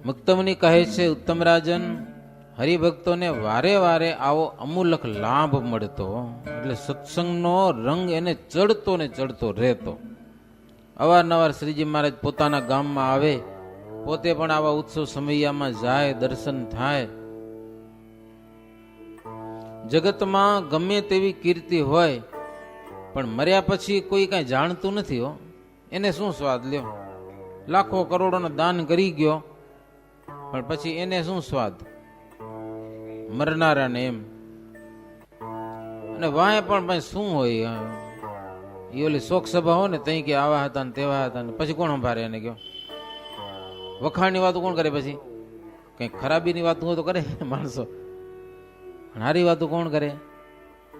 મુક્તમુનિ કહે છે, ઉત્તમ રાજન, હરિભક્તોને વારે વારે આવો અમૂલક લાભ મળતો, એટલે સત્સંગનો રંગ એને ચડતો ને ચડતો રહેતો. અવારનવાર શ્રીજી મહારાજ પોતાના ગામમાં આવે, પોતે પણ આવા ઉત્સવ સમયમાં જાય, દર્શન થાય. જગતમાં ગમે તેવી કીર્તિ હોય, પણ મર્યા પછી કોઈ કાંઈ જાણતું નથી હો. એને શું સ્વાદ લ્યો? લાખો કરોડોનો દાન કરી ગયો, પણ પછી એને શું સ્વાદ? મરનારાને એમ. અને વાંહે પણ ભાઈ શું હોય, એ ઓલી શોક સભા હોય ને તઈ કે આવા હતા ને તેવા હતા ને પછી કોણ સંભાળે એને? કયો વખાણની વાતો કોણ કરે? પછી કઈ ખરાબીની વાતો હોય તો કરે માણસો, સારી વાતો કોણ કરે?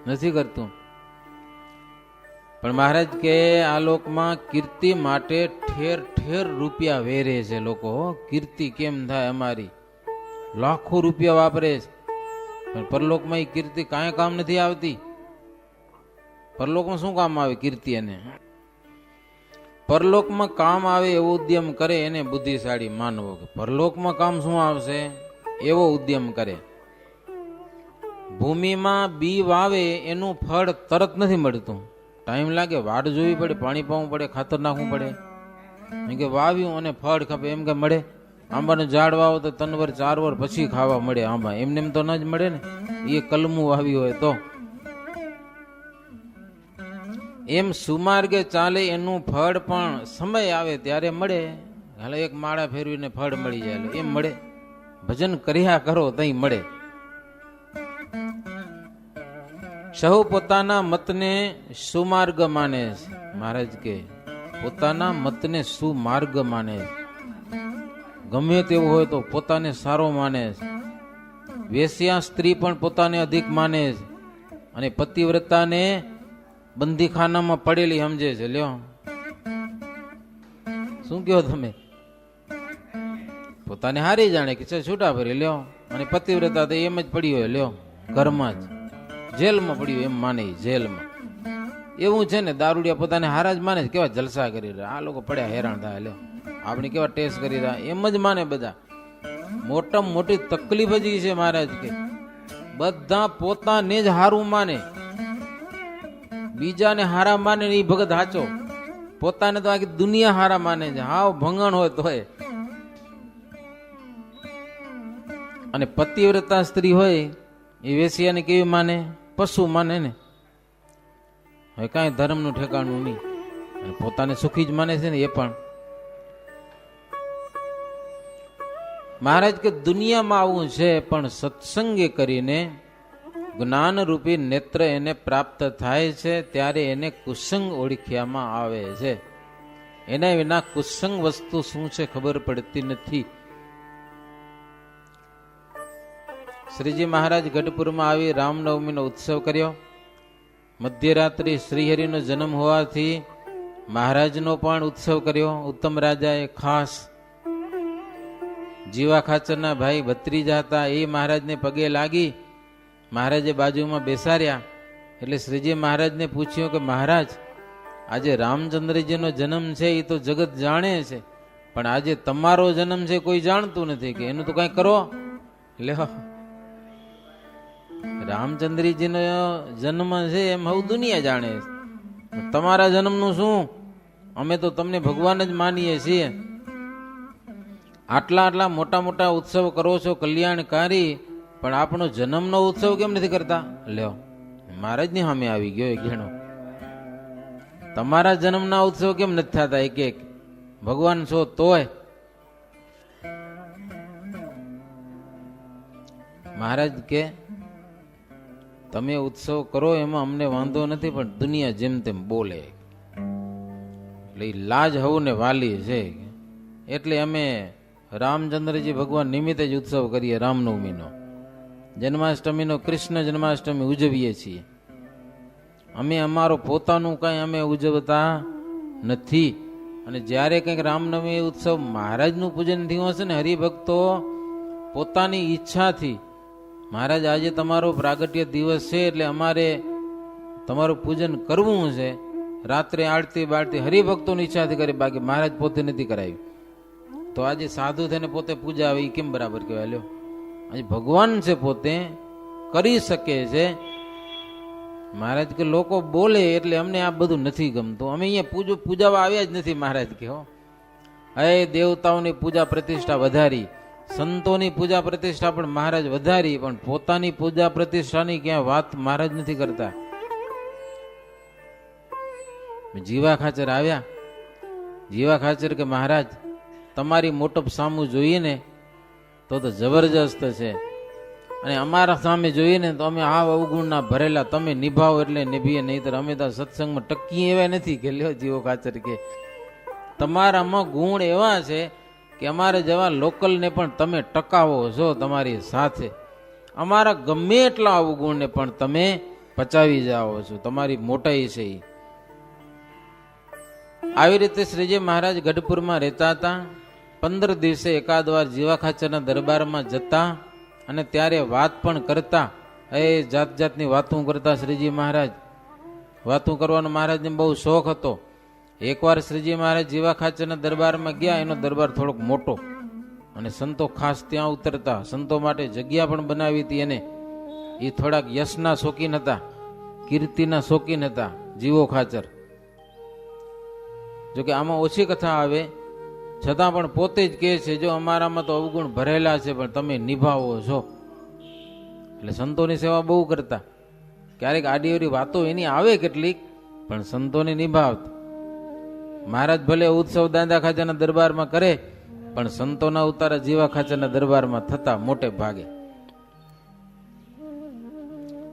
નથી કરતું. પણ મહારાજ કે આ લોકમાં કીર્તિ માટે ઠેર ઠેર રૂપિયા વેરે છે લોકો. કીર્તિ કેમ થાય અમારી, લાખો રૂપિયા વાપરે છે, પણ પરલોકમાં એ કીર્તિ કાંઈ કામ નથી આવતી. પરલોકમાં શું કામ આવે કીર્તિ? એને પરલોકમાં કામ આવે એવો ઉદ્યમ કરે એને બુદ્ધિશાળી માનવો. પરલોકમાં કામ શું આવશે એવો ઉદ્યમ કરે. ભૂમિમાં બી વાવે એનું ફળ તરત નથી મળતું, ટાઈમ લાગે, વાટ જોવી પડે, પાણી પાવું પડે, ખાતર નાખવું પડે. એમ કે વાવ્યું અને ફળ ખપે એમ કે મળે? આંબાનું ઝાડ વાવો તો 3 વર્ષ 4 વર્ષ પછી ખાવા મળે આંબા, એમને એમ તો ન જ મળે ને. એ કલમું વાવ્યું હોય તો. એમ સુમાર્ગે ચાલે એનું ફળ પણ સમય આવે ત્યારે મળે. હાલે એક માળા ફેરવીને ફળ મળી જાય એમ મળે. ભજન કર્યા કરો તઈ મળે. સહુ પોતાના મતને સુમાર્ગ માને છે. મહારાજ કે પોતાના મતને સુમાર્ગ માને છે. ગમે તેવું હોય તો પોતાને સારો માને છે. વેશ્યા સ્ત્રી પણ પોતાને અધિક માને છે, અને પતિવ્રતાને બંદીખાનામાં પડેલી સમજે છે. લ્યો શું કહો તમે? પોતાને હારી જાણે કે છૂટા ભરી લ્યો, અને પતિવ્રતા તો એમ જ પડી હોય, લ્યો ઘરમાં જ જેલમાં પડ્યું એમ માને. જેલમાં એવું છે ને. દારૂડિયા પોતાને હારા જ માને છે. કેવા જલસા કરી રહ્યા, આ લોકો પડ્યા હેરાન થાય, લ્યો આપણે કેવા ટેસ્ટ કરી રહ્યા, એમ જ માને બધા. મોટામાં મોટી તકલીફ જ છે મહારાજ કે બધા પોતાને જ હારું માને, બીજાને હારા માને એ ભગત હાચો. પોતાને તો આખી દુનિયા હારા માને છે, હાવ ભંગણ હોય તોય. અને પતિવ્રતા સ્ત્રી હોય એ વેશ્યાને કેવી માને? પશુ માને ને. હવે કાંઈ ધર્મનું ઠેકાણું નહીં, અને પોતાને સુખી જ માને છે ને એ પણ. મહારાજ કે દુનિયામાં આવું છે, પણ સત્સંગે કરીને જ્ઞાન રૂપી નેત્ર એને પ્રાપ્ત થાય છે ત્યારે એને કુસંગ ઓળખ્યામાં આવે છે. એના વિના કુસંગ વસ્તુ શું છે ખબર પડતી નથી. શ્રીજી મહારાજ ગઢપુરમાં આવી રામનવમીનો ઉત્સવ કર્યો. મધ્યરાત્રિ શ્રીહરિનો જન્મ હોવાથી મહારાજનો પણ ઉત્સવ કર્યો. ઉત્તમ રાજાએ ખાસ જીવા ખાચરના ભાઈ ભત્રીજા હતા, એ મહારાજને પગે લાગી. મહારાજે બાજુમાં બેસાડ્યા. એટલે શ્રીજી મહારાજને પૂછ્યું કે મહારાજ, આજે રામચંદ્રજીનો જન્મ છે એ તો જગત જાણે છે, પણ આજે તમારો જન્મ છે કોઈ જાણતું નથી, કે એનું તો કઈ કરો. લ્યો રામચંદ્રજીનો જન્મ છે એમ હવે દુનિયા જાણે છે, તમારા જન્મનું શું? અમે તો તમને ભગવાન જ માનીએ છીએ. આટલા મોટા મોટા ઉત્સવ કરો છો કલ્યાણકારી, પણ આપણો જન્મનો ઉત્સવ કેમ નથી કરતા? લ્યો મહારાજ ની સામે આવી ગયો એક ઘેણો. તમારા જન્મના ઉત્સવ કેમ નથી થતા? એક એક ભગવાન છો તોય. મહારાજ કે તમે ઉત્સવ કરો એમાં અમને વાંધો નથી, પણ દુનિયા જેમ તેમ બોલે એટલે લાજ હોવું ને વાલી છે. એટલે અમે રામચંદ્રજી ભગવાન નિમિત્તે જ ઉત્સવ કરીએ. રામનવમીનો, જન્માષ્ટમીનો, કૃષ્ણ જન્માષ્ટમી ઉજવીએ છીએ. અમે અમારો પોતાનું કઈ અમે ઉજવતા નથી. અને જ્યારે કંઈક રામનવમી ઉત્સવ મહારાજનું પૂજન થયું હશે ને, હરિભક્તો પોતાની ઈચ્છાથી મહારાજ આજે તમારો પ્રાગટ્ય દિવસ છે એટલે અમારે તમારું પૂજન કરવું છે, રાત્રે આરતી બારતી હરિભક્તોની ઈચ્છાથી કરે, બાકી મહારાજ પોતે નથી કરાવ્યું. તો આજે સાધુ થઈને પોતે પૂજા આવે એ કેમ બરાબર કહેવાય? લ્યો, આજે ભગવાન છે પોતે કરી શકે છે. મહારાજ કે લોકો બોલે એટલે અમને આ બધું નથી ગમતું, અમે અહીંયા પૂજાવા આવ્યા જ નથી. મહારાજ કે હો, હે દેવતાઓની પૂજા પ્રતિષ્ઠા વધારી, સંતોની પૂજા પ્રતિષ્ઠા પણ મહારાજ વધારી, પણ પોતાની પૂજા પ્રતિષ્ઠાની ક્યાં વાત મહારાજ નથી કરતા. જીવા ખાચર આવ્યા. જીવા ખાચર કે મહારાજ તમારી મોટપ સામું જોઈએ ને તો જબરજસ્ત છે, અને અમારા સામે જોઈએ ને તો અમે આ અવગુણના ભરેલા, તમે નિભાવો એટલે નિભીએ, નહીતર અમે તો સત્સંગમાં ટકી એવા નથી. કે લ્યો જીવો ખાચર કે તમારામાં ગુણ એવા છે કે અમારે જેવા લોકલને પણ તમે ટકાવો છો તમારી સાથે, અમારા ગમે એટલા અવગુણને પણ તમે પચાવી જાઓ છો, તમારી મોટાઈ છે. આવી રીતે શ્રીજી મહારાજ ગઢપુરમાં રહેતા હતા. 15 દિવસે એકાદ વાર જીવા ખાચરના દરબારમાં જતા અને ત્યારે વાત પણ કરતા. એ જાત જાતની વાતું કરતા શ્રીજી મહારાજ. વાતું કરવાનો મહારાજને બહુ શોખ હતો. એકવાર શ્રીજી મહારાજ જીવા ખાચરના દરબારમાં ગયા. એનો દરબાર થોડોક મોટો અને સંતો ખાસ ત્યાં ઉતરતા. સંતો માટે જગ્યા પણ બનાવી હતી એને. એ થોડાક યશના શોખીન હતા, કીર્તિના શોખીન હતા જીવો ખાચર. જોકે આમાં ઓછી કથા આવે છતાં પણ પોતે જ કહે છે, જો અમારામાં તો અવગુણ ભરેલા છે પણ તમે નિભાવો છો. એટલે સંતોની સેવા બહુ કરતા. ક્યારેક આડીઅવળી વાતો એની આવે કેટલીક, પણ સંતોને નિભાવતા. મહારાજ ભલે ઉત્સવ દાદા ખાચરના દરબારમાં કરે, પણ સંતોના ઉતારા જીવા ખાચરના દરબારમાં થતા મોટે ભાગે.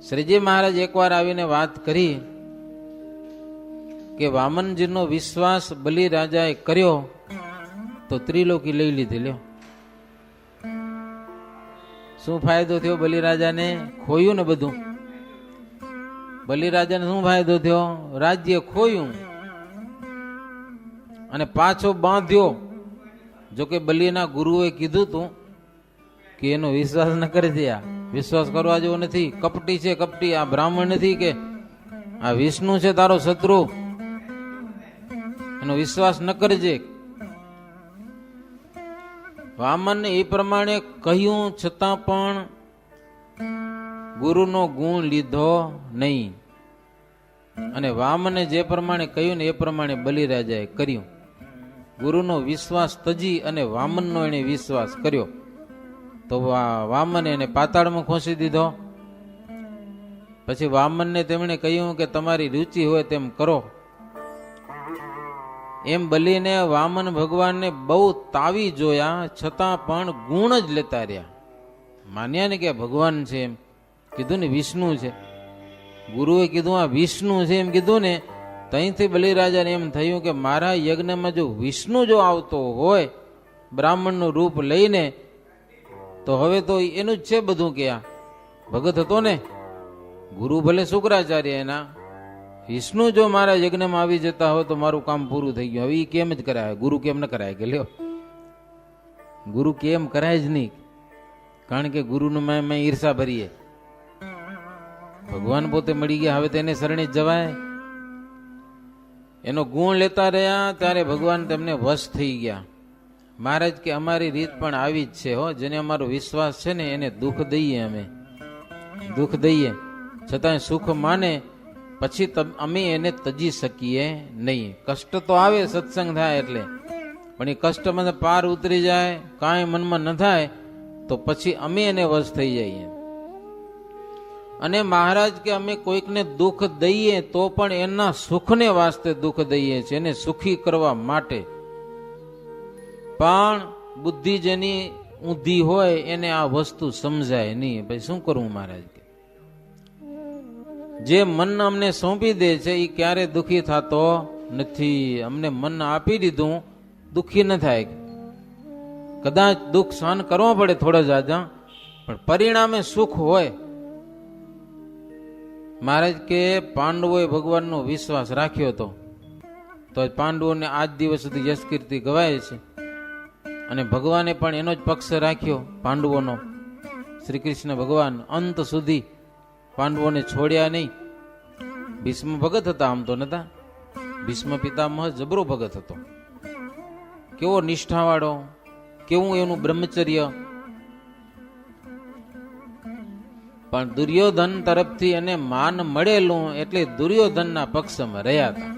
શ્રીજી મહારાજ એકવાર આવીને વાત કરી કે વામનજીનો વિશ્વાસ બલિરાજાએ કર્યો તો ત્રિલોકી લઈ લીધી. લ્યો, શું ફાયદો થયો બલિરાજાને? ખોયું ને બધું. બલિરાજાને શું ફાયદો થયો? રાજ્ય ખોયું અને પાછો બાંધ્યો. જોકે બલિના ગુરુએ કીધું તું કે એનો વિશ્વાસ ન કરી દે, વિશ્વાસ કરવા જેવો નથી, કપટી છે, કપટી. આ બ્રાહ્મણ નથી કે આ વિષ્ણુ છે તારો શત્રુ, એનો વિશ્વાસ ન કરજે. વામનને એ પ્રમાણે કહ્યું છતાં પણ ગુરુનો ગુણ લીધો નહીં, અને વામને જે પ્રમાણે કહ્યું ને એ પ્રમાણે બલિરાજાએ કર્યું. ગુરુનો વિશ્વાસ તજી અને વામનનો એને વિશ્વાસ કર્યો તો વામને એને પાતાળમાં ખોસી દીધો. પછી વામનને તેમણે કહ્યું કે તમારી રુચિ હોય તેમ કરો. એમ બલીને વામન ભગવાનને બહુ તાવી જોયા છતાં પણ ગુણ જ લેતા રહ્યા. માન્યા ને કે ભગવાન છે, એમ કીધું ને વિષ્ણુ છે. ગુરુએ કીધું આ વિષ્ણુ છે એમ કીધું ને, ત્યાંથી બલિરાજાને એમ થયું કે મારા યજ્ઞમાં જો વિષ્ણુ જો આવતો હોય બ્રાહ્મણનું રૂપ લઈને, તો હવે તો એનું જ છે બધું. કે આ ભગત હતો ને, ગુરુ ભલે શુક્રાચાર્ય, એના વિષ્ણુ જો મારા યજ્ઞમાં આવી જતા હોય તો મારું કામ પૂરું થઈ ગયું. હવે એ કેમ જ કરાય? ગુરુ કેમ ન કરાય? કે લ્યો, ગુરુ કેમ કરાય જ નહીં, કારણ કે ગુરુનું મેં ઈર્ષા ભરીએ. ભગવાન પોતે મળી ગયા, હવે તેને શરણે જવાય. એનો ગુણ લેતા રહ્યા ત્યારે ભગવાન તેમને વશ થઈ ગયા. મહારાજ કે અમારી રીત પણ આવી જ છે હો, જેને અમારો વિશ્વાસ છે ને એને દુઃખ દઈએ, અમે દુઃખ દઈએ છતાં સુખ માને પછી અમે એને તજી શકીએ નહીં. કષ્ટ તો આવે સત્સંગ થાય એટલે, પણ એ કષ્ટમાં પાર ઉતરી જાય, કાંઈ મનમાં ન થાય તો પછી અમે એને વશ થઈ જઈએ. અને મહારાજ કે અમે કોઈકને દુઃખ દઈએ તો પણ એના સુખને વાસ્તે દુઃખ દઈએ છીએ, એને સુખી કરવા માટે. પણ બુદ્ધિ જેની ઊંધી હોય એને આ વસ્તુ સમજાય નહીં. ભાઈ શું કરવું મહારાજ કે જે મન અમને સોંપી દે છે એ ક્યારે દુઃખી થતો નથી. અમને મન આપી દીધું, દુઃખી ન થાય. કદાચ દુઃખ સહન કરવો પડે થોડા જાજા, પણ પરિણામે સુખ હોય. મહારાજ કે પાંડવોએ ભગવાનનો વિશ્વાસ રાખ્યો હતો તો પાંડવોને આજ દિવસ સુધી યશ કીર્તિ ગવાય છે, અને ભગવાને પણ એનો જ પક્ષ રાખ્યો પાંડવોનો. શ્રી કૃષ્ણ ભગવાન અંત સુધી પાંડવોને છોડ્યા નહીં. ભીષ્મ ભગત હતા, આમ તો નતા. ભીષ્મ પિતામહ જબરો ભગત હતો, કેવો નિષ્ઠાવાળો, કેવું એનું બ્રહ્મચર્ય. પણ દુર્યોધન તરફથી એને માન મળેલું એટલે દુર્યોધનના પક્ષમાં રહ્યા હતા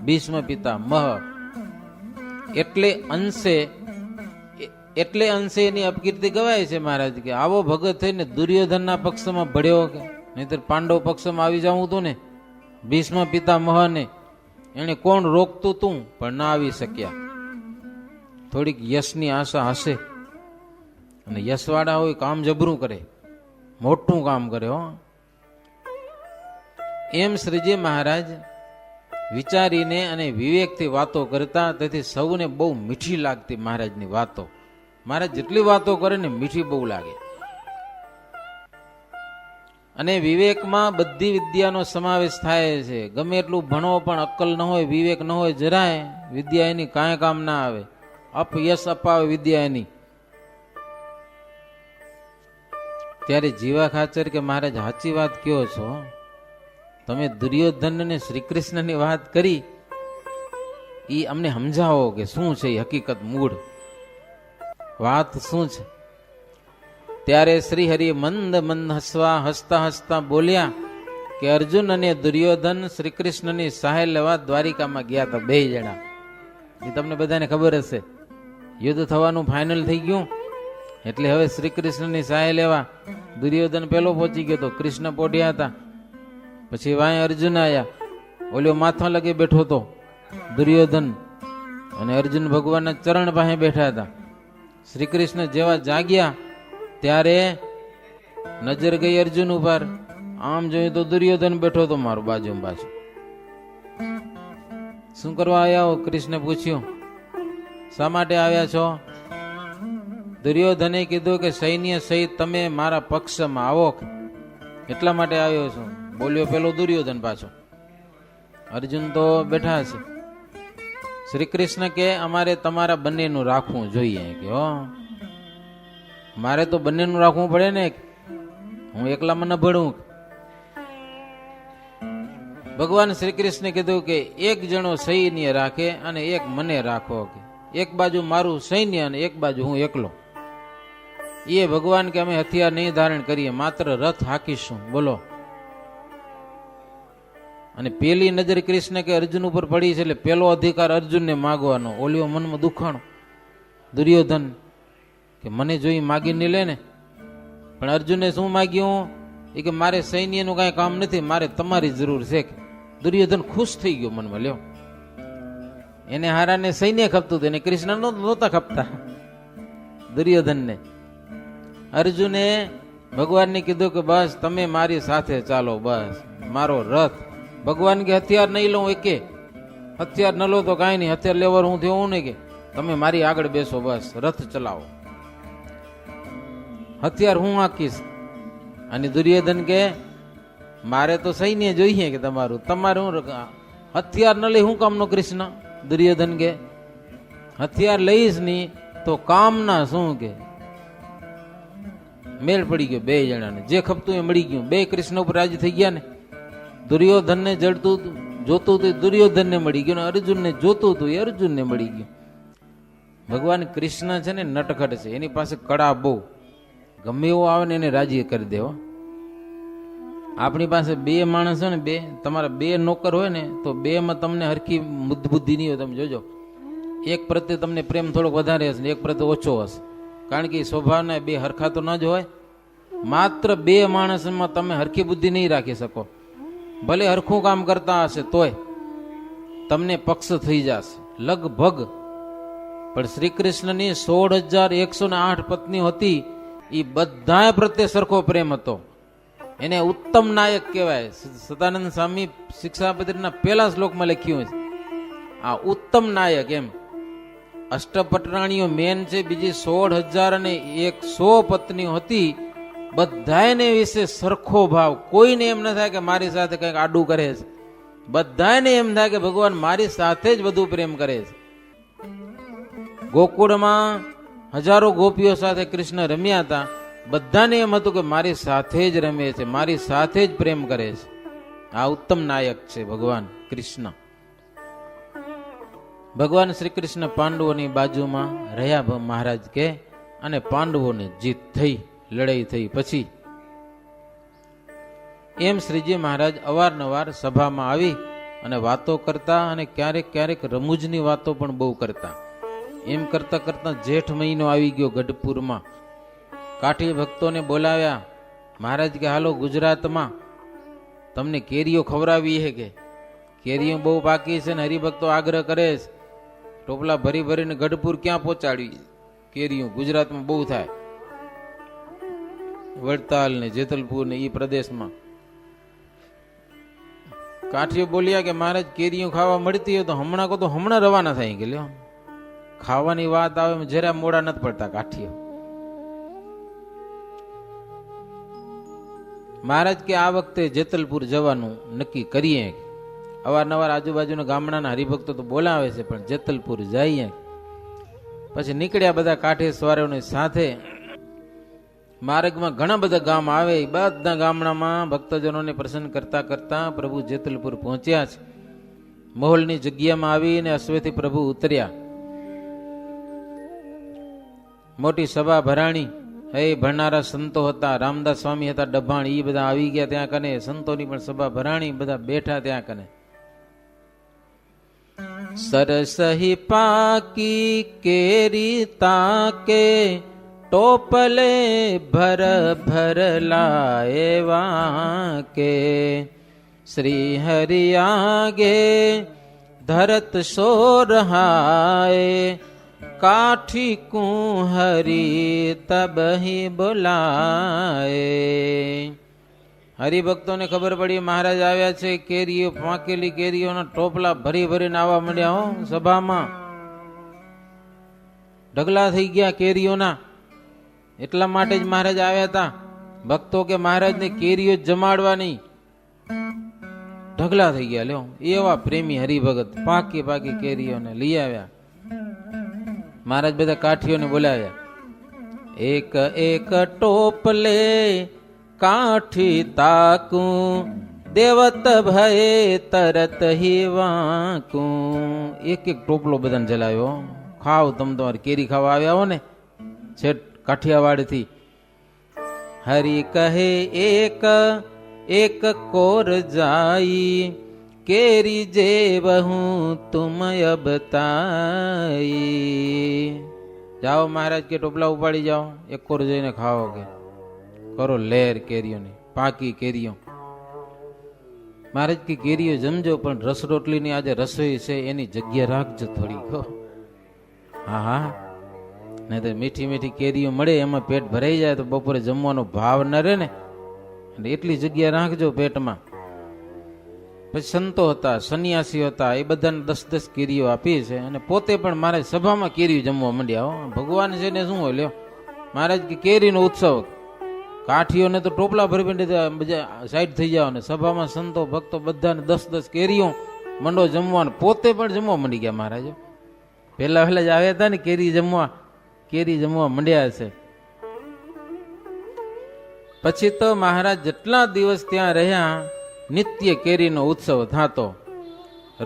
ભીષ્મ પિતામહ. એટલે અંશે એની અપકીર્તિ ગવાય છે મહારાજ કે આવો ભગત થઈને દુર્યોધનના પક્ષમાં ભળ્યો કે નહીતર પાંડવ પક્ષમાં આવી જવું તું ને. ભીષ્મ પિતામહને એને કોણ રોકતું તું પણ ના આવી શક્યા. થોડીક યશની આશા હશે અને યશવાળા હોય કામ જબરું કરે, મોટું કામ કરે હો. એમ શ્રીજી મહારાજ વિચારીને અને વિવેકથી વાતો કરતા, તેથી સૌને બહુ મીઠી લાગતી મહારાજની વાતો. મહારાજ જેટલી વાતો કરે ને મીઠી બહુ લાગે. અને વિવેકમાં બધી વિદ્યાનો સમાવેશ થાય છે. ગમે એટલું ભણો પણ અક્કલ ન હોય, વિવેક ન હોય જરાય, વિદ્યા એની કાંઈ કામ ના આવે. અપયશ અપાવે વિદ્યા એની. ત્યારે જીવા ખાચર કે મહારાજ સાચી વાત કયો છો, તમે દુર્યોધન ને શ્રી કૃષ્ણની વાત કરી, એ અમને સમજાવો કે શું છે એ હકીકત, મૂળ વાત શું છે. ત્યારે શ્રી હરિ મંદ મંદ હસતા હસતા બોલ્યા કે અર્જુન અને દુર્યોધન શ્રી કૃષ્ણની સહાય લેવા દ્વારિકામાં ગયા હતા, બે જણા. એ તમને બધાને ખબર હશે. યુદ્ધ થવાનું ફાઇનલ થઈ ગયું એટલે હવે શ્રી કૃષ્ણની સહાય લેવા દુર્યોધન પેલો પહોંચી ગયો હતો, કૃષ્ણ પોઢ્યા હતા. પછી વાય અર્જુન આયા, ઓલ્યો માથા લગે બેઠો હતો દુર્યોધન, અને અર્જુન ભગવાનના ચરણ પાસે બેઠા હતા. શ્રી કૃષ્ણ જેવા જાગ્યા ત્યારે નજર ગઈ અર્જુન ઉપર. આમ જોયું તો દુર્યોધન બેઠો હતો મારું બાજુમાં પાછું. શું કરવા આવ્યા હો? કૃષ્ણ પૂછ્યું. શા માટે આવ્યા છો? દુર્યોધને કીધું કે સૈન્ય સહિત તમે મારા પક્ષમાં આવો, એટલા માટે આવ્યો છું. બોલ્યો પેલો દુર્યોધન પાછો. અર્જુન તો બેઠા છે. શ્રી કૃષ્ણ કે અમારે તમારા બંનેનું રાખવું જોઈએ કે હો, મારે તો બંનેનું રાખવું પડે ને, હું એકલામાં ન ભળું. ભગવાન શ્રી કૃષ્ણે કીધું કે એક જણો સૈન્ય રાખે અને એક મને રાખો, કે એક બાજુ મારું સૈન્ય અને એક બાજુ હું એકલો. એ ભગવાન કે અમે હથિયાર નહીં ધારણ કરીએ, માત્ર રથ હાકીશું. બોલો. અને પેલી નજર કૃષ્ણ કે અર્જુન ઉપર પડી છે એટલે પેલો અધિકાર અર્જુનને માગવાનો. ઓલિયો મનમાં દુખાણો દુર્યોધન કે મને જોઈ માગી નહીં લે ને. પણ અર્જુને શું માગ્યું? એ કે મારે સૈન્યનું કાંઈ કામ નથી, મારે તમારી જરૂર છે. કે દુર્યોધન ખુશ થઈ ગયો મનમાં. લ્યો, એને હારાને સૈન્ય ખપતું હતું, એને કૃષ્ણ નહોતા ખપતા દુર્યોધનને. અર્જુને ભગવાનને કીધું કે બસ તમે મારી સાથે ચાલો, બસ મારો રથ. ભગવાન કે હથિયાર નહીં લઉં, એકે હથિયાર ન લો તો કાંઈ નહીં, હથિયાર લેવાનું હું થયું નહીં, કે તમે મારી આગળ બેસો, બસ રથ ચલાવો, હથિયાર હું હાકીશ. અને દુર્યોધન કે મારે તો સૈન્ય જોઈએ કે તમારે હું હથિયાર ન લઈ હું કામનો કૃષ્ણ? દુર્યોધન કે હથિયાર લઈશ નહીં તો કામના શું? કે મેળ પડી ગયો બે જણાને, જે ખપતું એ મળી ગયું. બે કૃષ્ણ ઉપર રાજી થઈ ગયા ને. દુર્યોધનને જડતું જોતું હતું દુર્યોધનને મળી ગયું, અર્જુનને જોતું હતું એ અર્જુનને મળી ગયું. ભગવાન કૃષ્ણ છે ને નટખટ છે, એની પાસે કળા બહુ, ગમે એવો આવે ને એને રાજી કરી દેવો. આપણી પાસે બે માણસ હોય ને, બે તમારા બે નોકર હોય ને, તો બે માં તમને હરખી બુદ્ધિ નહીં હોય. તમે જોજો, એક પ્રત્યે તમને પ્રેમ થોડોક વધારે હશે, એક પ્રત્યે ઓછો હશે, કારણ કે સ્વભાવના બે હરખા તો ન જ હોય. માત્ર બે માણસમાં તમે હરખી બુદ્ધિ નહીં રાખી શકો. ભલે હરખું કામ કરતા હશે તોય તમને પક્ષ થઈ જશે લગભગ. પણ શ્રી કૃષ્ણની 16,108 પત્નીઓ હતી, એ બધા પ્રત્યે સરખો પ્રેમ હતો. એને ઉત્તમ નાયક કહેવાય. સદાનંદ સ્વામી શિક્ષાપત્રીના પહેલા શ્લોકમાં લખ્યું છે આ ઉત્તમ નાયક. એમ અષ્ટપટરાણીઓ મેન છે, બીજી 16,100 પત્નીઓ હતી. બધાને વિશે સરખો ભાવ. કોઈને એમ ન થાય કે મારી સાથે કંઈક આડું કરે છે, બધાને એમ થાય કે ભગવાન મારી સાથે જ બધું પ્રેમ કરે છે. ગોકુળમાં હજારો ગોપીઓ સાથે કૃષ્ણ રમ્યા હતા, બધાને એમ હતું કે મારી સાથે જ રમે છે, મારી સાથે જ પ્રેમ કરે છે. આ ઉત્તમ નાયક છે ભગવાન કૃષ્ણ. ભગવાન શ્રી કૃષ્ણ પાંડવોની બાજુમાં રહ્યા મહારાજ કે, અને પાંડવોને જીત થઈ, લડાઈ થઈ પછી એમ શ્રીજી મહારાજ અવારનવાર સભામાં આવી અને વાતો કરતા, અને ક્યારેક ક્યારેક રમૂજની વાતો પણ બહુ કરતા. એમ કરતા કરતા જેઠ મહિનો આવી ગયો. ગઢપુરમાં કાઠી ભક્તોને બોલાવ્યા. મહારાજ કે હાલો ગુજરાતમાં તમને કેરીઓ ખવડાવી છે, કે કેરીઓ બહુ પાકી છે ને હરિભક્તો આગ્રહ કરે છે, ટોપલા ભરી ભરીને ગઢપુર ક્યાં પહોંચાડવી? કેરીઓ ગુજરાતમાં બહુ થાય, વડતાલ ને જેતલપુર ને એ પ્રદેશમાં. કાઠીઓ બોલ્યા કે મહારાજ કેરીઓ ખાવા મળતી હોય તો હમણાં રવાના થાય કે લ્યો, ખાવાની વાત આવે જરા મોડા નથી પડતા કાઠીઓ. મહારાજ કે આ વખતે જેતલપુર જવાનું નક્કી કરીએ. અવારનવાર આજુબાજુના ગામડાના હરિભક્તો તો બોલાવે છે, પણ જેતલપુર જઈએ. પછી નીકળ્યા બધા કાઠી સવારોની સાથે. માર્ગમાં ઘણા બધા ગામ આવે, બધા ગામડામાં ભક્તજનોને પ્રસન્ન કરતા કરતા પ્રભુ જેતલપુર પહોંચ્યા છે. મહોલની જગ્યામાં આવીને અશ્વેથી પ્રભુ ઉતર્યા. મોટી સભા ભરાણી. હે ભરનારા સંતો હતા, રામદાસ સ્વામી હતા ડભાણ, એ બધા આવી ગયા ત્યાં કને. સંતોની પણ સભા ભરાણી, બધા બેઠા ત્યાં કને. સરસહી પાકી કેરી તાકે, ટોપલે ભર ભર લાએવા કે, શ્રી હરિ આગે ધરત સો રહાય, કાઠી કુંહરી તબહી બોલાય. હરિભક્તોને ખબર પડી મહારાજ આવ્યા છે. કેરીઓ, પાકેલી કેરીઓના ટોપલા ભરી ભરીને આવવા માંડ્યા હો સભામાં. ઢગલા થઈ ગયા કેરીઓના. એટલા માટે જ મહારાજ આવ્યા હતા. ભક્તો કે મહારાજને કેરીઓ જમાડવાની. ઢગલા થઈ ગયા. લ્યો, એવા પ્રેમી હરિભગત પાકી પાકી કેરીઓને લઈ આવ્યા. મહારાજ બધા કાઠીઓને બોલાવ્યા. એક એક ટોપલે કાઠી તાકું, દેવત ભયે તરત હી વાકું. એક એક ટોપલો બધાને જલાવ્યો. ખાવ, તમે તમારી કેરી ખાવા આવ્યા હો ને છેટ કાઠિયાવાડ થી. હરિ કહે એક એક કોર જાઈ, કેરી જે બહું તુમ અબતાઈ. જાઓ મહારાજ કે ટોપલા ઉપાડી જાઓ, એક કોર જઈને ખાઓ, કે કરો લહેર કેરીઓની, પાકી કેરીઓ. મહારાજ કે કેરીઓ જમજો, પણ રસ રોટલીની આજે રસોઈ છે એની જગ્યા રાખજો થોડી. હા હા, નહીં તો મીઠી મીઠી કેરીઓ મળે એમાં પેટ ભરાઈ જાય તો બપોરે જમવાનો ભાવ ન રહે ને, એટલે એટલી જગ્યા રાખજો પેટમાં. પછી સંતો હતા, સંન્યાસીઓ હતા, એ બધાને 10-10 કેરીઓ આપી છે, અને પોતે પણ મારે સભામાં કેરીઓ જમવા માંડ્યા. ભગવાન છે ને શું હોય, લ્યો મહારાજ કે કેરીનો ઉત્સવ. કાઠીઓને તો ટોપલા ભરી સાઈડ થઈ જાવ, ને સભામાં સંતો ભક્તો બધાને 10-10 કેરીઓ મંડો જમવાનું. પોતે પણ જમવા માંડી ગયા મહારાજ. પહેલા જ આવ્યા હતા ને કેરી જમવા માંડ્યા છે. પછી તો મહારાજ જેટલા દિવસ ત્યાં રહ્યા, નિત્ય કેરીનો ઉત્સવ થતો,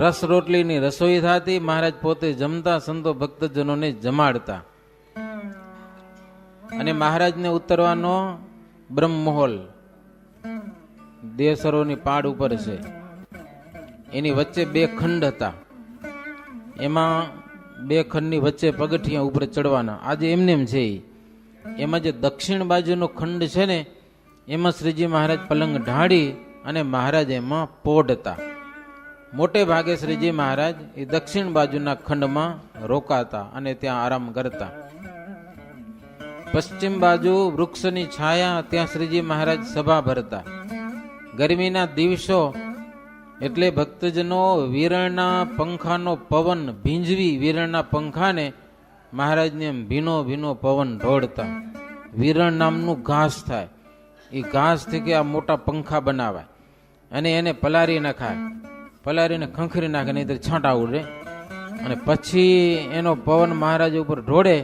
રસ રોટલીની રસોઈ થતી, મહારાજ પોતે જમતા, સંતો ભક્તજનોને જમાડતા. અને મહારાજને ઉતરવાનો બ્રહ્મહોલ દેવસરોની પાડ ઉપર છે. એની વચ્ચે 2 ખંડ હતા. એમાં 2 ખંડની વચ્ચે પગથિયા ઉપર ચડવાના. આજે એમને એમ છે. એમાં જે દક્ષિણ બાજુનો ખંડ છે ને, એમાં શ્રીજી મહારાજ પલંગ ઢાળી અને મહારાજ એમાં પોઢતા. મોટે ભાગે શ્રીજી મહારાજ એ દક્ષિણ બાજુના ખંડમાં રોકાતા અને ત્યાં આરામ કરતા. પશ્ચિમ બાજુ વૃક્ષની છાયા, ત્યાં શ્રીજી મહારાજ સભા ભરતા. ગરમીના દિવસો એટલે ભક્તજનો વીરણના પંખાનો પવન ભીંજવી, વીરણના પંખાને મહારાજને ભીનો ભીનો પવન ઢોળતા. વીરણ નામનું ઘાસ થાય, એ ઘાસથી કે આ મોટા પંખા બનાવાય, અને એને પલારી નખાય, પલારીને ખંખરી નાખે, નહીં છાંટા ઉડે, અને પછી એનો પવન મહારાજ ઉપર ઢોળે.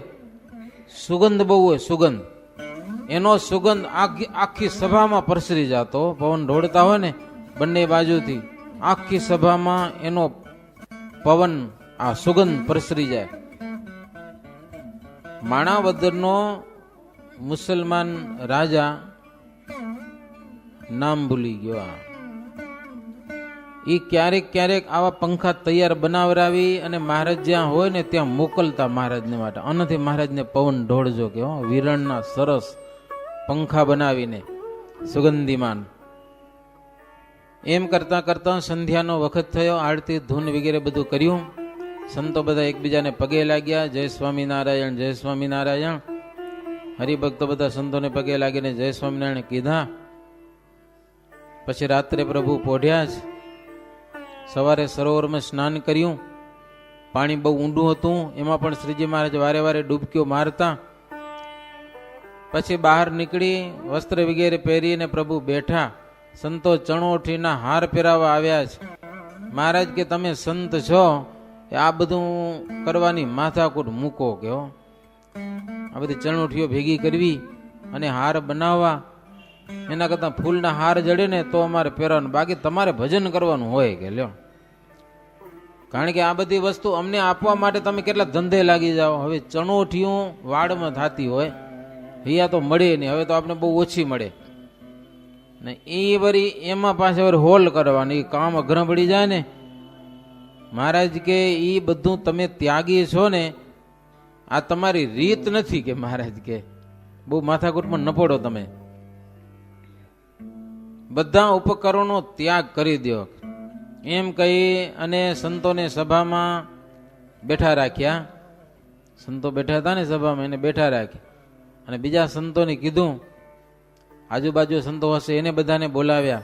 સુગંધ બહુ હોય, સુગંધ, એનો સુગંધ આખી સભામાં પ્રસરી જતો. પવન ઢોળતા હોય ને બંને બાજુથી, આખી સભામાં એનો પવન આ સુગંધ પ્રસરી જાય. માણાવદરનો મુસલમાન રાજા, નામ ભૂલી ગયો, એ ક્યારેક ક્યારેક આવા પંખા તૈયાર બનાવરાવી અને મહારાજ જ્યાં હોય ને ત્યાં મોકલતા મહારાજને માટે. આનાથી મહારાજને પવન ઢોળજો કે વિરણના સરસ પંખા બનાવીને સુગંધીમાન. એમ કરતા કરતા સંધ્યાનો વખત થયો. આરતી ધૂન વગેરે બધું કર્યું. સંતો બધા એકબીજાને પગે લાગ્યા. જય સ્વામિનારાયણ, જય સ્વામિનારાયણ. હરિભક્તો બધા સંતોને પગે લાગીને જય સ્વામિનારાયણ કીધા. પછી રાત્રે પ્રભુ પોઢ્યા જ. સવારે સરોવરમાં સ્નાન કર્યું. પાણી બહુ ઊંડું હતું, એમાં પણ શ્રીજી મહારાજ વારે વારે ડૂબકીઓ મારતા. પછી બહાર નીકળી વસ્ત્ર વગેરે પહેરીને પ્રભુ બેઠા. સંતો ચણોઠીના હાર પહેરાવા આવ્યા છે. મહારાજ કે તમે સંત છો, આ બધું કરવાની માથાકૂટ મૂકો કે આ બધી ચણોઠીઓ ભેગી કરવી અને હાર બનાવવા, એના કરતા ફૂલના હાર જડે ને તો અમારે પહેરવાનું, બાકી તમારે ભજન કરવાનું હોય કે લ્યો. કારણ કે આ બધી વસ્તુ અમને આપવા માટે તમે કેટલા ધંધે લાગી જાઓ. હવે ચણોઠીઓ વાડમાં થતી હોય, અહીંયા તો મળે નહીં, હવે તો આપણે બહુ ઓછી મળે ને. એ વળી એમાં પાછા વળી હોલ કરવાની, એ કામ અઘરા પડી જાય ને. મહારાજ કે એ બધું તમે ત્યાગી છો ને, આ તમારી રીત નથી કે. મહારાજ કે બહુ માથાકૂટમાં ન પડો, તમે બધા ઉપકરણો ત્યાગ કરી દો. એમ કહી અને સંતોને સભામાં બેઠા રાખ્યા. સંતો બેઠા હતા ને સભામાં, એને બેઠા રાખ્યા. અને બીજા સંતોને કીધું, આજુબાજુ સંતો હશે એને બધાને બોલાવ્યા.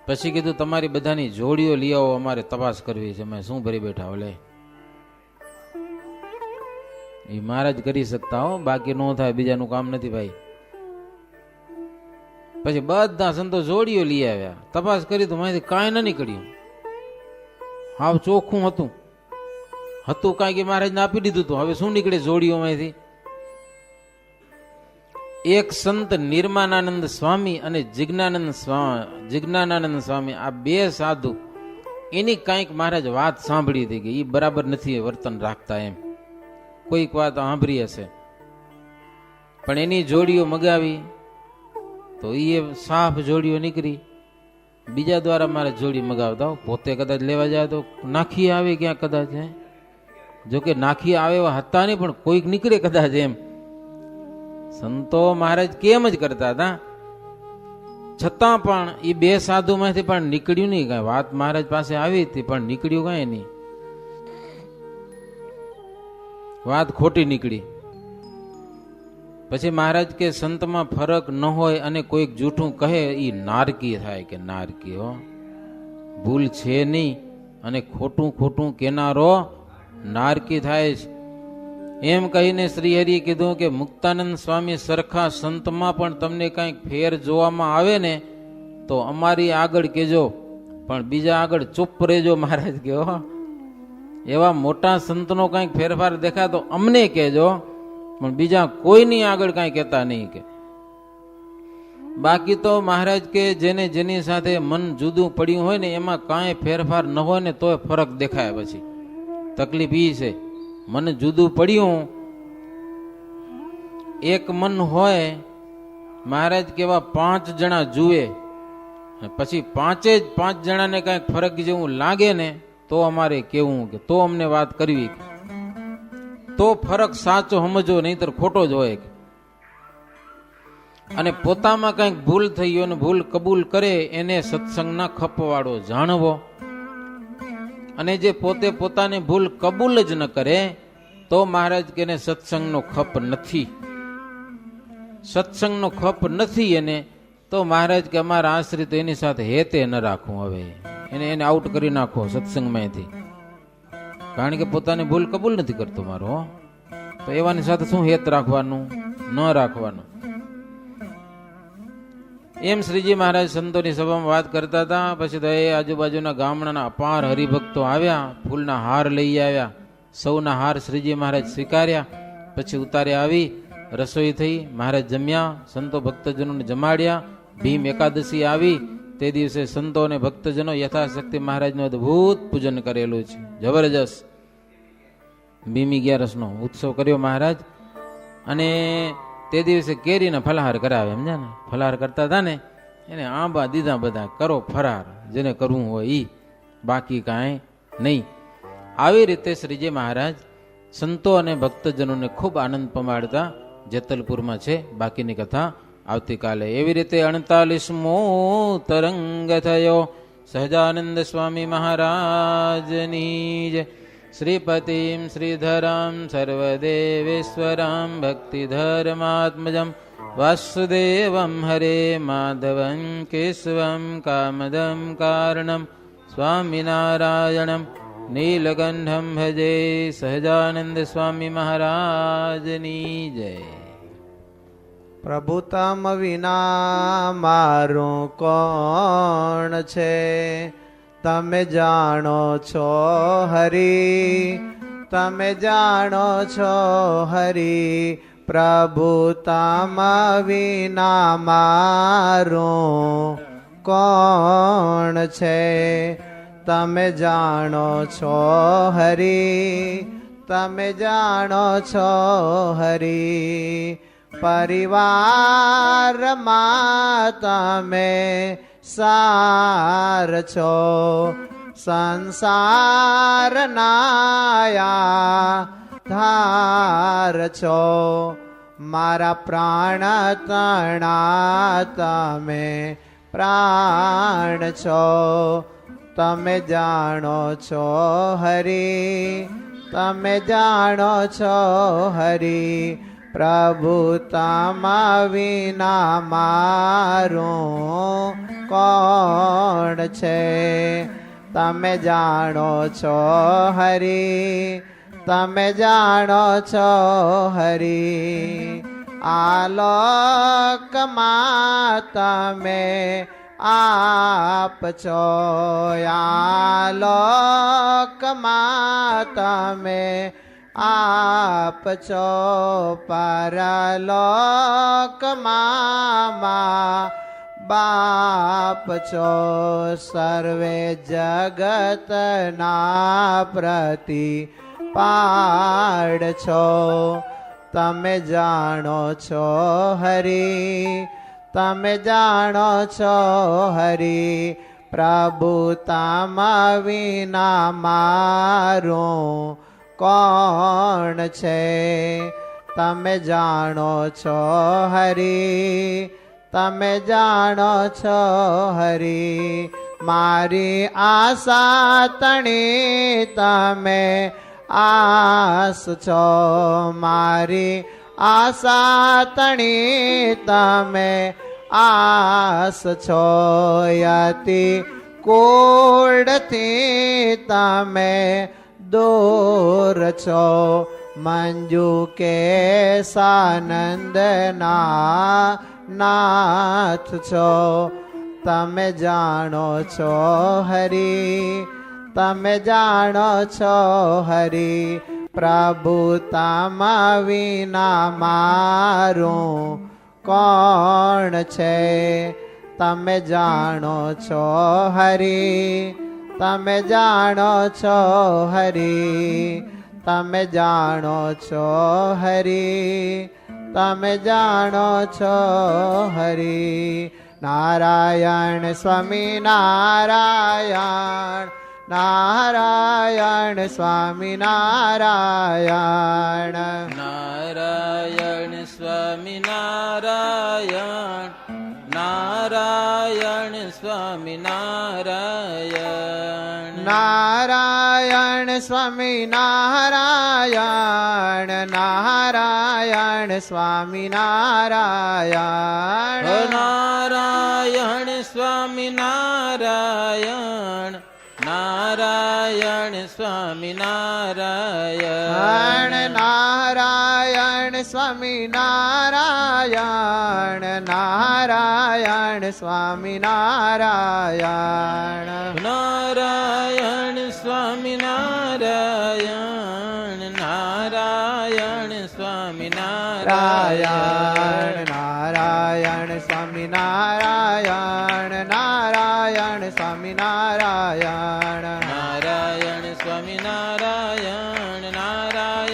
પછી કીધું તમારી બધાની જોડીઓ લઈ આવો, અમારે તપાસ કરવી છે. મેં શું ભરી બેઠા ઓલે, એ મહારાજ કરી શકતા હો, બાકી ન થાય, બીજાનું કામ નથી ભાઈ. પછી બધા સંતો જોડીઓ લઈ આવ્યા. તપાસ કરી તો માહિતી કાંઈ ન નીકળ્યું. હાવ ચોખ્ખું હતું કાંઈ કે મહારાજને આપી દીધું હતું. હવે શું નીકળે જોડીઓમાંથી? એક સંત નિર્માનાનંદ સ્વામી અને જિજ્ઞાનાનંદ સ્વામી, આ બે સાધુ, એની કંઈક મહારાજ વાત સાંભળી હતી કે એ બરાબર નથી વર્તન રાખતા, એમ કોઈક વાત સાંભળી હશે. પણ એની જોડીઓ મગાવી તો એ સાફ જોડીઓ નીકળી. બીજા દ્વારા મારે જોડી મગાવતા, પોતે કદાચ લેવા જાય તો નાખી આવે ક્યાં કદાચ. જોકે નાખી આવે એવા હતા નહીં, પણ કોઈક નીકળે કદાચ એમ. સંતો મહારાજ કેમ જ કરતા હતા. છતાં પણ એ બે સાધુમાંથી પણ નીકળ્યું નહીં કાંઈ. વાત મહારાજ પાસે આવી હતી પણ નીકળ્યું કાંઈ નહીં. વાત ખોટી નીકળી. પછી મહારાજ કે સંતમાં ફરક ન હોય અને કોઈક જૂઠું કહે એ નારકી થાય કે નારકી હો, ભૂલ છે નહીં અને ખોટું ખોટું કેનારો નારકી થાય છે. એમ કહીને શ્રીહરિએ કીધું કે મુક્તાનંદ સ્વામી સરખા સંતમાં પણ તમને કંઈક ફેર જોવામાં આવે ને તો અમારી આગળ કહેજો, પણ બીજા આગળ ચૂપ રહેજો. મહારાજ કહો એવા મોટા સંતનો કંઈક ફેરફાર દેખાય તો અમને કહેજો, પણ બીજા કોઈની આગળ કાંઈ કહેતા નહીં કે. બાકી તો મહારાજ કે જેને જેની સાથે મન જુદું પડ્યું હોય ને એમાં કાંઈ ફેરફાર ન હોય ને તોય ફરક દેખાય. પછી તકલીફ એ છે, મન જુદું પડ્યું, એક મન હોય, મહારાજ કેવા 5 જણા જુએ, પછી 5 જણાને કાંઈક ફરક જેવું લાગે ને તો અમારે કેવું કે તો અમને વાત કરવી, તો ફરક સાચો સમજો, નહીતર ખોટો જ હોય. અને પોતામાં કંઈક ભૂલ થઈ હોય ને ભૂલ કબૂલ કરે એને સત્સંગના ખપવાળો જાણવો. અને જે પોતે પોતાની ભૂલ કબૂલ જ ન કરે તો મહારાજ કે એને સત્સંગનો ખપ નથી. સત્સંગનો ખપ નથી એને તો મહારાજ કે અમારા આશ્રિત એની સાથે હેતે ન રાખવું. હવે એને આઉટ કરી નાખો સત્સંગમાંથી, કારણ કે પોતાની ભૂલ કબૂલ નથી કરતો મારો, તો એવાની સાથે શું હેત રાખવાનું, ન રાખવાનું. એમ શ્રીજી મહારાજ સંતોની સભામાં વાત કરતા હતા. પછી તો એ આજુબાજુના ગામડાના અપાર હરિભક્તો આવ્યા, ફૂલના હાર લઈ આવ્યા. સૌના હાર શ્રીજી મહારાજ સ્વીકાર્યા. પછી ઉતારે આવી રસોઈ થઈ, મહારાજ જમ્યા, સંતો ભક્તજનોને જમાડ્યા. ભીમ એકાદશી આવી, તે દિવસે સંતો અને ભક્તજનો યથાશક્તિ મહારાજનું અદભુત પૂજન કરેલું છે, જબરજસ્ત. ભીમી અગિયારસનો ઉત્સવ કર્યો મહારાજ. અને તે દિવસે કેરીને ફલાહાર કરાવે, સમજ્યા ને? ફલાહાર કરતા હતા ને એને આંબા દીધા બધા, કરો ફરાર જેને કરવું હોય ઈ, બાકી કાંઈ નહીં. આવી રીતે શ્રીજી મહારાજ સંતો અને ભક્તજનોને ખૂબ આનંદ પમાડતા જેતલપુરમાં છે. બાકીની કથા આવતીકાલે. એવી રીતે 48મો તરંગ થયો સહજાનંદ સ્વામી મહારાજની જય. શ્રીપતિમ શ્રીધરમ સર્વદેવેશ્વરમ ભક્તિધર્માત્મજમ વાસુદેવમ હરે માધવં કેશવમ કામદમ કારણમ સ્વામિનારાયણમ નીલકંઠમ ભજે. સહજાનંદ સ્વામી મહારાજની જય. પ્રભુ તમ વિના મારું કોણ છે, તમે જાણો છો હરી, તમે જાણો છો હરી. પ્રભુ તમ વિના મારું કોણ છે, તમે જાણો છો હરી, તમે જાણો છો હરી. પરિવારમાં તમે સાર છો, સંસારનાયા ધાર છો. મારા પ્રાણ તણા તમે પ્રાણ છો, તમે જાણો છો હરી, તમે જાણો છો હરી. પ્રભુ તમ વિના મારું કોણ છે, તમે જાણો છો હરી, તમે જાણો છો હરી. આલોકમાં તમે આપ છો, આલોકમાં તમે આપ છો. પરલોકમાં બાપ છો, સર્વે જગતના પ્રતિપાળ છો. તમે જાણો છો હરી, તમે જાણો છો હરી. પ્રભુ તમ વિના મારું કોણ છે, તમે જાણો છો હરી, તમે જાણો છો હરી. મારી આશા તણી તમે આસ છો, મારી આશા તણી તમે આસ છો. યતિ કોડથી તમે દૂર છો, મંજુ કે સાનંદના નાથ છો. તમે જાણો છો હરી, તમે જાણો છો હરી. પ્રભુ તમ વિના મારું કોણ છે, તમે જાણો છો હરી, તમે જાણો છો હરી. તમે જાણો છો હરી, તમે જાણો છો હરી. નારાયણ સ્વામી નારાયણ, નારાયણ સ્વામી નારાયણ, નારાયણ સ્વામી નારાયણ, નારાયણ સ્વામી નારાયણ, નારાયણ સ્વામી નારાયણ, નારાયણ સ્વામી નારાયણ, નારાયણ સ્વામી નારાયણ, નારાયણ સ્વામી નારાયણ, નારાયણ સ્વામી નારાયણ, નારાયણ સ્વામી નારાયણ, નારાયણ સ્વામી નારાયણ, નારાયણ સ્વામી નારાયણ, નારાયણ સ્વામી નારાયણ, નારાયણ સ્વામી નારાયણ, નારાયણ સ્વામી નારાયણ, નારાયણ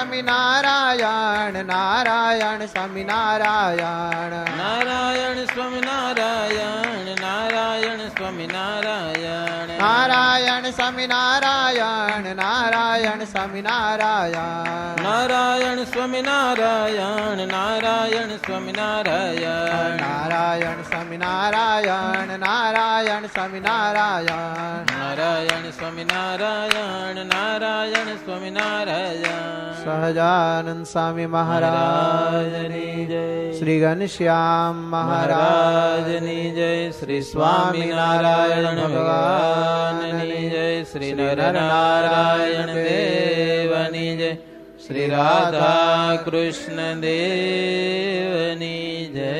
સ્વામી નારાયણ નારાયણ સ્વામી નારાયણ નારાયણ સ્વામી નારાયણ નારાયણ સ્વામી નારાયણ નારાયણ સ્વામી નારાયણ નારાયણ સ્વામી નારાયણ નારાયણ સ્વામી નારાયણ નારાયણ સ્વામી નારાયણ નારાયણ સ્વામી નારાયણ નારાયણ સ્વામી નારાયણ નારાયણ સ્વામી નારાયણ નારાયણ સ્વામી નારાયણ સહજાનંદ સ્વામી મહારાજની જય શ્રી ઘનશ્યામ મહારાજની જય શ્રી સ્વામિનારાયણ ભગવાનની જય શ્રી નરનારાયણ દેવની જય શ્રી રાધા કૃષ્ણ દેવની જય